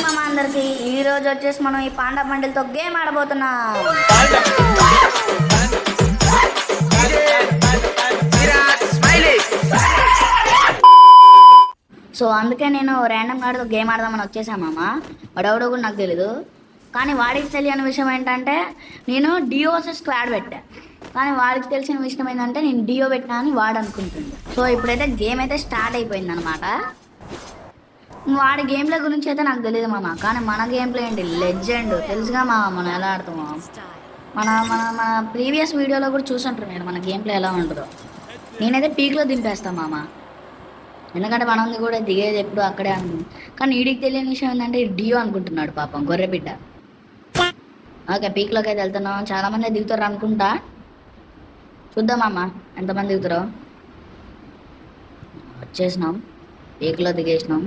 మామ అందరికి ఈ రోజు వచ్చేసి మనం ఈ పాండా బండిల్తో గేమ్ ఆడబోతున్నాం. సో అందుకే నేను ర్యాండమ్ కార్డుతో గేమ్ ఆడదామని వచ్చేసా మామ. వాడెవడో కూడా నాకు తెలీదు, కానీ వాడికి తెలియని విషయం ఏంటంటే నేను డిఓసెస్ స్క్వాడ్ పెట్టా, కానీ వాడికి తెలిసిన విషయం ఏంటంటే నేను డిఓ పెట్టినా అని వాడు అనుకుంటుంది. సో ఇప్పుడైతే గేమ్ అయితే స్టార్ట్ అయిపోయింది అనమాట. వాడి గేమ్ ప్లే గురించి అయితే నాకు తెలియదు మామ, కానీ మన గేమ్ ప్లే ఏంటి లెజెండ్ తెలుసుగా మామ. మనం ఎలా ఆడతామో మన మన మన ప్రీవియస్ వీడియోలో కూడా చూసుంటారు నేను మన గేమ్ ప్లే ఎలా ఉంటుందో. నేనైతే పీక్లో దింపేస్తాను మామ, ఎందుకంటే మనది కూడా దిగేది ఎప్పుడు అక్కడే అనుకుంది. కానీ వీడికి తెలియని విషయం ఏంటంటే డియో అనుకుంటున్నాడు పాపం గొర్రెబిడ్డ. ఓకే పీక్లోకి అయితే వెళ్తున్నాం. చాలామంది దిగుతారు అనుకుంటా, చూద్దామమ్మ ఎంతమంది దిగుతారో. వచ్చేసినాం, పీక్లో దిగేసినాం.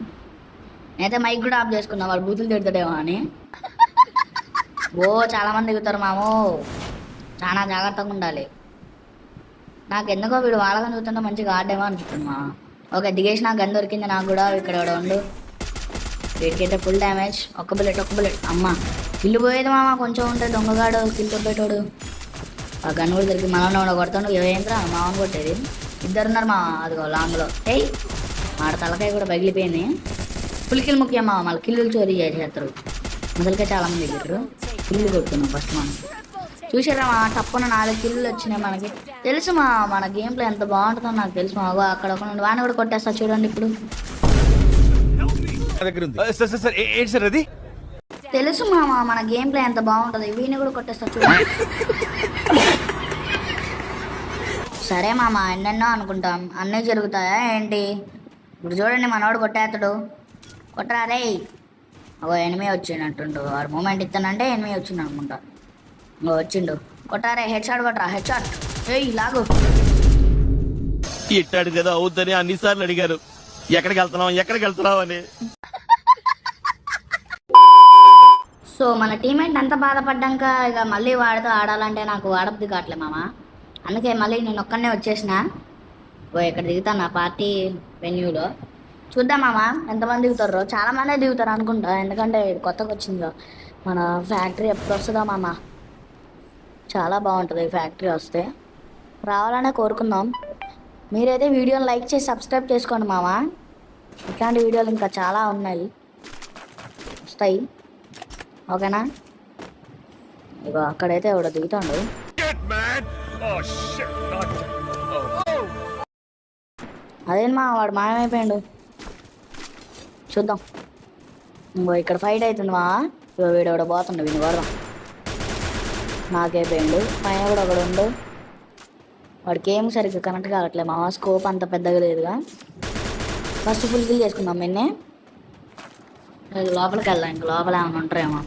నేనైతే మైక్ కూడా ఆఫ్ చేసుకున్నాం, వాడు బూతులు తిడతాడేమో అని. ఓ చాలామంది దిగుతారు మామో, చాలా జాగ్రత్తగా ఉండాలి. నాకు ఎందుకో వీడు వాళ్ళగా చూస్తుంటే మంచిగా ఆడేమో అనిపిస్తుంది మా. ఓకే దిగేసిన గన్ దొరికింది నాకు కూడా. ఇక్కడ ఉండు, వీడికైతే ఫుల్ డ్యామేజ్. ఒక్క బుల్లెట్ అమ్మ. కిల్లు పోయేది మామ, కొంచెం ఉంటే దొంగగాడు కిల్ తొప్పేటోడు. ఆ గన్ కూడా దొరికి మనలో కొడతాడు. ఏంద్రా మామని కొట్టేది. ఇద్దరున్నారు మా అదిగో లాంగ్లో. ఏయ్ మాట తలకాయ కూడా పగిలిపోయింది. ఫుల్ కిల్ ముఖ్యం మామ, మళ్ళీ కిల్లులు చోరీ చేసేస్తారు. మొదలకే చాలామంది దిగుతారు. కిల్లు కొడుతున్నాం ఫస్ట్ మనం. చూసారా మా తప్పన 4 కిల్లులు వచ్చినాయి మనకి. తెలుసు మా మన గేమ్ ప్లే ఎంత బాగుంటుందో నాకు తెలుసు మా. అక్కడ ఒక వాడిని కూడా కొట్టేస్తా చూడండి ఇప్పుడు. తెలుసు మామ మన గేమ్ ప్లే ఎంత బాగుంటుంది, వీడిని కూడా కొట్టేస్తా చూడండి. సరే మామ ఎన్నెన్నో అనుకుంటాం, అన్నీ జరుగుతాయా ఏంటి? ఇప్పుడు చూడండి మనవాడు కొట్టేస్తాడు. కొట్టరా రే. ఓ ఎనిమి వచ్చినట్టుండు, వాడు మూమెంట్ ఇస్తానంటే ఎనిమి వచ్చిండు అనుకుంటా. ఇంకో వచ్చిండు, కొట్టారే. హెడ్ షాట్ కొట్టరా, హెడ్ షాట్. ఏయ్ లాగు. ఇట్టాడు కదా అవుద్దని అన్నిసార్లు అడిగారు, ఎక్కడికి వెళ్తున్నావు అని. సో మన టీమేట్ అంత బాధపడ్డాక ఇక మళ్ళీ వాడితో ఆడాలంటే నాకు వాడబుద్ధి కావట్లే మామ. అందుకే మళ్ళీ నేను ఒక్కడనే వచ్చేసిన. ఓ ఇక్కడ దిగుతాను నా పార్టీ వెన్యూలో. చూద్దాం మామ ఎంతమంది దిగుతారో. చాలామందే దిగుతారు అనుకుంటా, ఎందుకంటే కొత్తగా వచ్చిందో మన ఫ్యాక్టరీ. ఎప్పుడు వస్తుందా మామ? చాలా బాగుంటుంది ఈ ఫ్యాక్టరీ వస్తే, రావాలనే కోరుకుందాం. మీరైతే వీడియోని లైక్ చేసి సబ్స్క్రైబ్ చేసుకోండి మామ. ఇట్లాంటి వీడియోలు ఇంకా చాలా ఉన్నాయి, వస్తాయి. ఓకేనా? ఇగో అక్కడైతే ఎవడో దిగుతాడు. అదేం మా వాడు మాయమైపోయాడు. చూద్దాం. ఇంకో ఇక్కడ ఫైట్ అవుతుంది మా. ఇగో వీడెవడో పోతుండు, వీడిని కొడదాం. నాకైపోయాడు. పైన కూడా ఒకడు ఉండు, వాడికి ఏం సరిగ్గా కనెక్ట్ కావట్లేదు మా. స్కోప్ అంత పెద్దగా లేదుగా. ఫస్ట్ ఫుల్ కిల్ చేసుకుందాం నిన్నే. లోపలికి వెళ్దాం, ఇంక లోపల ఏమైనా ఉంటారేమో.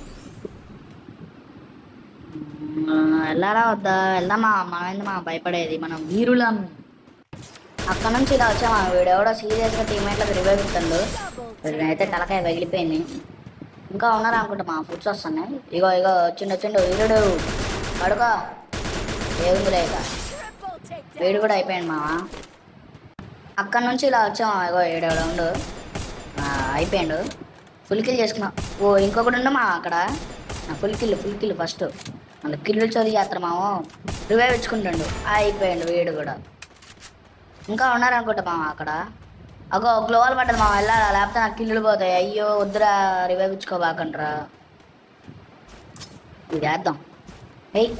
వెళ్ళాలా వద్దా? వెళ్దామా. మనమేంది మా భయపడేది, మనం వీరులం. అక్కడ నుంచి ఇలా వచ్చామా. వీడెవడో సీరియస్గా టీమేట్లకు రివైవ్ ఇస్తాడు. అయితే తలకాయ పగిలిపోయింది. ఇంకా ఉన్నారు అనుకుంటా మా. ఫుడ్స్ వస్తున్నాయి. ఇగో వచ్చిండు వీరుడు. పడుకో ఏముంది లేక. వీడు కూడా అయిపోయాడు మావా. అక్కడ నుంచి ఇలా వచ్చామా. ఇగో ఏడెవడో ఉండు, అయిపోయాడు. ఫుల్ కిల్ చేసుకున్నాం. ఓ ఇంకొకటి ఉండు మా అక్కడ. Full kill first. మళ్ళీ కిల్లు చోరీ చేస్తారు మామో. రివైవ్ ఇచ్చుకుంటాడు. అయిపోయాడు వీడు కూడా. ఇంకా ఉన్నారు అనుకుంటా మామ అక్కడ. అగో గ్లోవల్ పడ్డది మామ, వెళ్ళాలా లేకపోతే నాకు కిల్లులు పోతాయి. అయ్యో వద్దురా, రివైవ్ ఇచ్చుకోబాకండ్రా. ఇది వేద్దాం. ఏయ్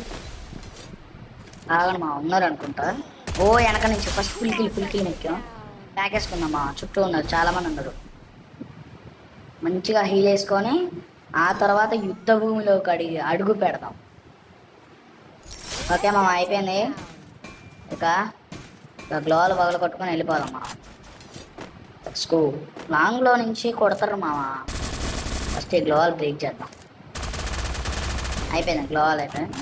ఆగండి మా, ఉన్నారు అనుకుంటా. ఓ వెనక నుంచి ఫస్ట్ ఫుల్ కిల్ ఎక్కాం. ప్యాక్ వేసుకుందాం మా. చుట్టూ ఉన్నారు చాలామంది ఉన్నారు. మంచిగా హీల్ వేసుకొని ఆ తర్వాత యుద్ధ భూమిలోకి అడుగు పెడదాం. ఓకే మామ అయిపోయింది. ఇక గ్లోవల్ పగలు కొట్టుకొని వెళ్ళిపోదాం మనం. స్కూ లాంగ్లో నుంచి కొడతారు మామ. ఫస్ట్ ఈ గ్లోవల్ బ్రేక్ చేద్దాం. అయిపోయింది గ్లోవల్ అయిపోయింది.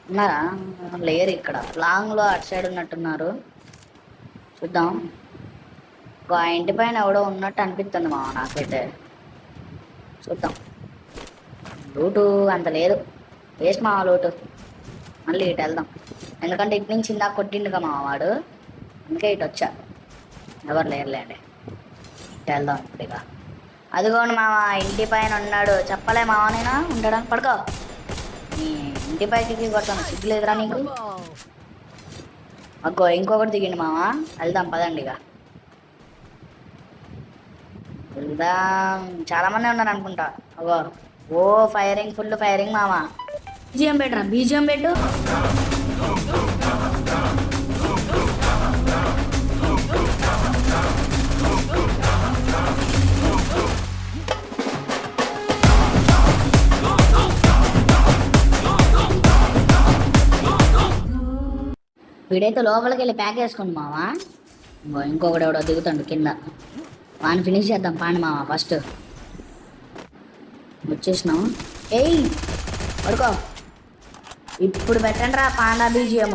ఉన్నారా? లేరు ఇక్కడ. లాంగ్లో అటు సైడ్ ఉన్నట్టున్నారు. చూద్దాం. ఆ ఇంటి పైన ఎవడో ఉన్నట్టు అనిపిస్తుంది మామ నాకైతే. చూద్దాం. లూటు అంత లేదు, వేస్ట్ మామ లూటు. మళ్ళీ ఇటు వెళ్దాం, ఎందుకంటే ఇటు నుంచి ఇందాక కొట్టిండుగా మామ వాడు, అందుకే ఇటు వచ్చా. ఎవరు లేరులేండి. ఇటు వెళ్దాం ఇప్పుడు. ఇక అదిగోండి మామ ఇంటి పైన ఉన్నాడు. చెప్పలే మామ నేను ఉండడానికి. పడుకో. నీ ఇంటి పైకి కొడతాను, సిగ్గులేదురా నీకు? అగ్గో ఇంకొకటి దిగిండి మామ. వెళ్దాం పదండి ఇక. వెళ్దాం. చాలా మంది ఉన్నారు అనుకుంటా. అగో ఓ ఫైరింగ్, ఫుల్ ఫైరింగ్ మామ. బీజిఎం పెట్టరా, బీజిఎం పెట్టు. వీడైతే లోపలికి వెళ్ళి ప్యాక్ వేసుకోండి మావా. ఇంకొకటి ఎవడో దిగుతాడు కింద. వాడిని ఫినిష్ చేద్దాం పాండి మామ. ఫస్ట్ వచ్చేసినాం. ఏయ్ పడుకో. ఇప్పుడు పెట్టండి రా పాండా బీజిఎం.